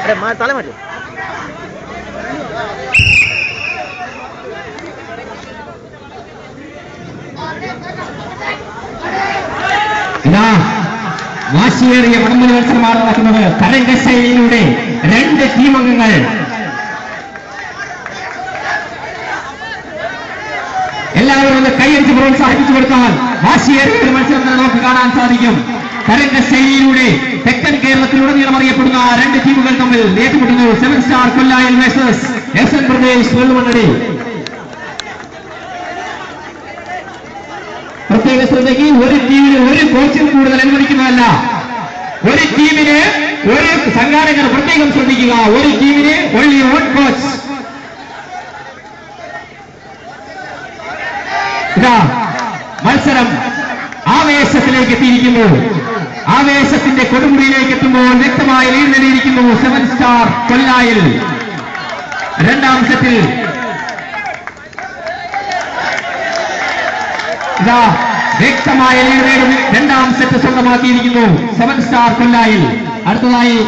തലമാറ്റം ഇതാ വാശിയേറിയ വടംവലി മത്സരമാണ് നടക്കുന്നത്. തരംഗശൈലിയിലൂടെ രണ്ട് ടീം അംഗങ്ങൾ എല്ലാവരും ഒന്ന് കൈയടിച്ച് പ്രോത്സാഹിപ്പിച്ചു കൊടുത്താൽ വാശിയേറിയ ഒരു മത്സരം തന്നെ നമുക്ക് കാണാൻ സാധിക്കും. തരംഗശൈലിയിലൂടെ തെക്കൻ കേരളത്തിലുടനീളം അറിയപ്പെടുന്ന രണ്ട് ടീമുകൾ തമ്മിൽ ഏറ്റുമുട്ടുന്നു. 7 സ്റ്റാർ കൊല്ലായിൽ വേഴ്സസ് SN പ്രദേശ് വെള്ളുമണ്ണടി. പ്രത്യേക ശ്രദ്ധയ്ക്ക് ഒരു ടീമിന് ഒരു കോച്ചിൽ കൂടുതൽ അനുവദിക്കുന്നതല്ല. ഒരു ടീമിന് ഒരു സംഘാടകർ പ്രത്യേകം ശ്രദ്ധിക്കുക. ഒരു ടീമിന് only one കോച്ച്. ഇതാ മത്സരം ആവേശത്തിലേക്ക് എത്തിയിരിക്കുന്നു. ആവേശത്തിന്റെ കൊടുമുടിയിലേക്ക് എത്തുമ്പോൾ വ്യക്തമായി ലീഡ് നേടിയിരിക്കുന്നു 7 സ്റ്റാർ കൊല്ലായിൽ. രണ്ടാം സെറ്റിൽ ഇതാ വ്യക്തമായ ലീഡ് നേടുന്നു. രണ്ടാം സെറ്റ് സ്വന്തമാക്കിയിരിക്കുന്നു 7 സ്റ്റാർ കൊല്ലായിൽ. അടുത്തതായി